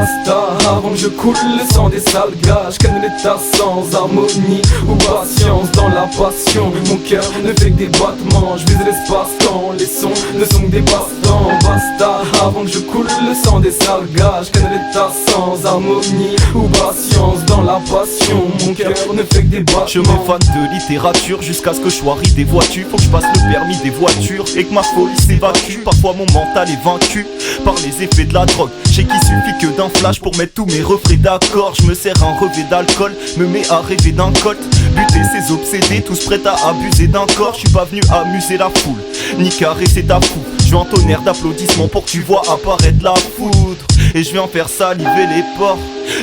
basta, avant que je coule le sang des sales gars. Je connais l'état sans harmonie ou patience dans la passion. Mon cœur ne fait que des battements, je vise l'espace-temps. Les sons ne sont que des passe-temps. Basta, avant que je coule le sang des sales gars. Je connais l'état sans harmonie ou patience dans la passion. Mon cœur ne fait que des battements. Je m'enfane de littérature jusqu'à ce que je sois ri des voitures. Faut que je passe le permis des voitures et que ma folie s'évacue. Parfois mon mental est vaincu par les effets de la drogue. J'ai qu'il suffit que d'un flash pour mettre tous mes refrains d'accord. Je me sers un revêt d'alcool, me mets à rêver d'un colt. Buter ces obsédés, tous prêts à abuser d'un corps. Je suis pas venu amuser la foule, ni caresser ta fou. Je veux un tonnerre d'applaudissements pour que tu vois apparaître la foudre. Et je vais en faire saliver les porcs.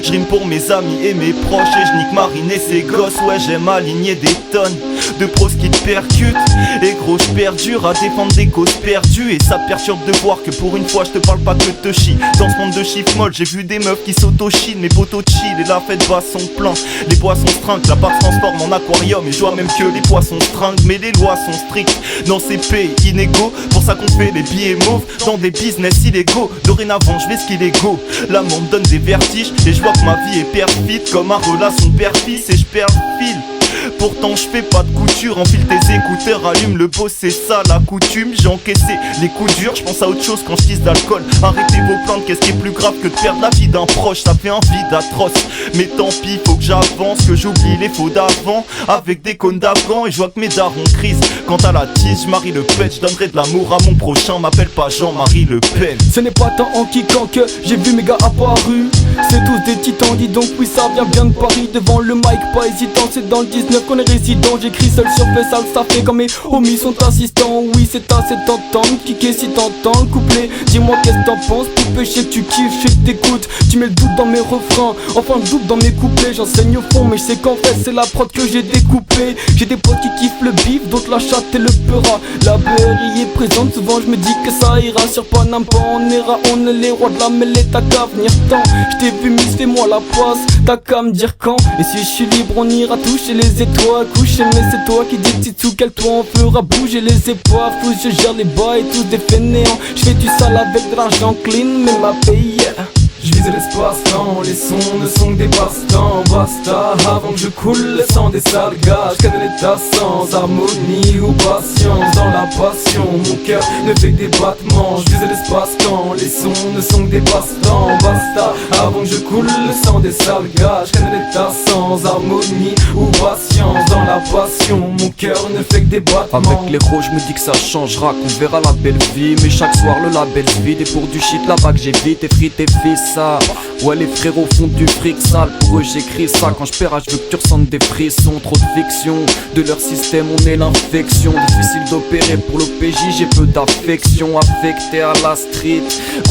Je rime pour mes amis et mes proches. Et je nique mariner ces gosses. Ouais, j'aime aligner des tonnes de pros qui te percutent. Et gros, je perdure à défendre des causes perdues. Et ça te perturbe de voir que pour une fois je te parle pas que de te chie. Dans ce monde de chiffres molles, j'ai vu des meufs qui s'auto-chient. Mes potos chill et la fête bat son plan. Les poissons stringuent, la part se transforme en aquarium. Et je vois même que les poissons stringuent. Mais les lois sont strictes dans ces pays inégaux. Pour ça qu'on fait les billets mauves dans des business illégaux. Dorénavant je vais ce qu'il est go. L'amour me donne des vertiges. Et je vois que ma vie est perfide comme un relation père-fils. Et je perds le fil. Pourtant je fais pas de couture, enfile tes écouteurs, allume le beau, c'est ça la coutume. J'ai encaissé les coups durs, je pense à autre chose quand je tisse d'alcool. Arrêtez vos plaintes, qu'est-ce qui est plus grave que de perdre la vie d'un proche? Ça fait un vide atroce, mais tant pis, faut que j'avance, que j'oublie les faux d'avant. Avec des cônes d'Afghan et je vois que mes darons crise. Quant à la tisse, je marie le pet, je donnerai de l'amour à mon prochain. M'appelle pas Jean-Marie Le Pen. Ce n'est pas tant en kickant que j'ai vu mes gars apparus. C'est tous des titans, dis donc oui ça vient bien de Paris. Devant le mic, pas hésitant, c'est dans le 19 qu'on est résident. J'écris seul sur Faisal, ça fait quand mes homies sont assistants. Oui c'est assez tentant, kicker si t'entends le couplet. Dis-moi qu'est-ce que t'en penses, poupée, je sais que tu kiffes, je sais que t'écoutes. Tu mets le doute dans mes refrains, enfin le doute dans mes couplets. J'enseigne au fond mais je sais qu'en fait c'est la prod que j'ai découpée. J'ai des potes qui kiffent le bif, d'autres la chatte et le peura. La BRI est présente, souvent je me dis que ça ira. Sur Paname pas on ira, on est les rois de la mêlée. T'as qu'à venir tant, je t'ai vu miss, fais-moi la passe. T'as qu'à me dire quand, et si je suis libre on ira toucher les étoiles. Coucher mais c'est toi qui dis petit sous, quel toit on fera bouger les épaules. Fous je gère les bails, tous des fainéants. Je fais du sale avec de l'argent clean, mais ma paye. Je vise l'espace-temps, les sons ne sont que des passe-temps. Basta, avant que je coule le sang des sales gars. Je connais l'état sans harmonie ou patience. Dans la passion, mon cœur ne fait que des battements. Je vise l'espace-temps, les sons ne sont que des passe-temps. Basta, avant que je coule le sang des sales gars. Je connais l'état sans harmonie ou patience. Dans la passion, mon cœur ne fait que des battements. Avec l'héros, je me dis que ça changera, qu'on verra la belle vie. Mais chaque soir, le label se vide. Et pour du shit, là-bas que j'évite, et frites et fils. Ouais les frérots font du fric sale. Pour eux j'écris ça, quand je perds je veux que tu ressentes des frissons. Trop de fiction, de leur système on est l'infection. Difficile d'opérer pour l'OPJ, j'ai peu d'affection. Affecté à la street,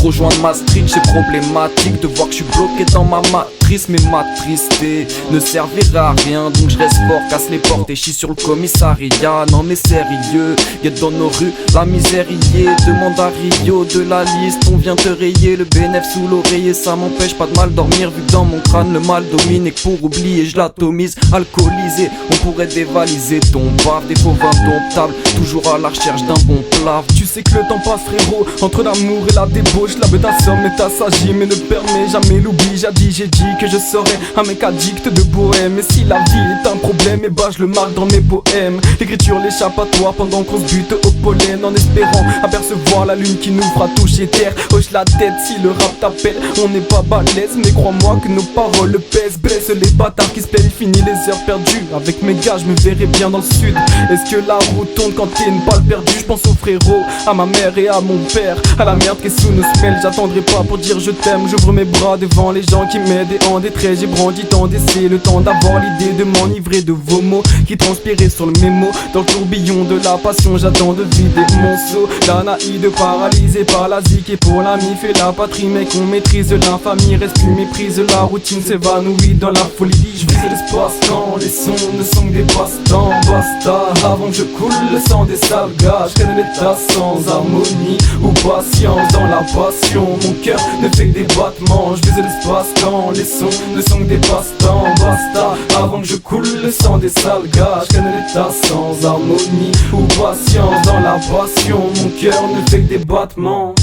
rejoindre ma street, c'est problématique de voir que je suis bloqué dans ma matrice. Mais ma tristesse ne servira à rien, donc je reste fort, casse les portes et chie sur le commissariat. Non mais sérieux, y'a dans nos rues la misère y est. Demande à Rio de la liste, on vient te rayer le bénéf sous l'oreiller. Ça m'empêche pas de mal dormir vu que dans mon crâne le mal domine. Et que pour oublier je l'atomise, alcoolisé. On pourrait dévaliser ton bave, des faux indomptables, toujours à la recherche d'un bon plat. Tu sais que le temps passe frérot, entre l'amour et la débauche. La bête assomme et t'assagit mais ne permet jamais l'oubli. J'ai dit que je serais un mec addict de bohème. Et si la vie est un problème, et bah je le marque dans mes poèmes. L'écriture l'échappatoire pendant qu'on se bute au pollen. En espérant apercevoir la lune qui nous fera toucher terre. Hoche la tête si le rap t'appelle. On n'est pas balèze mais crois-moi que nos paroles pèsent. Blesse les bâtards qui se plaignent, fini les heures perdues. Avec mes gars je me verrai bien dans le sud. Est-ce que la route tourne quand t'es une balle perdue? Je pense aux frérots, à ma mère et à mon père. À la merde qui sous nos semelles, j'attendrai pas pour dire je t'aime. J'ouvre mes bras devant les gens qui m'aident et en détresse. J'ai brandi tant d'essais, le temps d'avoir l'idée de m'enivrer de vos mots qui transpiraient sur le mémo. Dans le tourbillon de la passion j'attends de vider mon seau. L'anaïde paralysée par la zik et pour la mif et la patrie. Mec on maîtrise l'infamie, reste plus méprise. La routine s'évanouit dans la folie. Je vise l'espace-temps, les sons ne sont que des passe-temps. Basta, avant que je coule le sang des sales gars. Je connais l'état sans harmonie ou patience. Dans la passion, mon cœur ne fait que des battements. Je vise l'espace-temps, les sons ne sont que des passe-temps. Basta, avant que je coule le sang des sales gars. Je connais l'état sans harmonie ou patience. Dans la passion, mon cœur ne fait que des battements.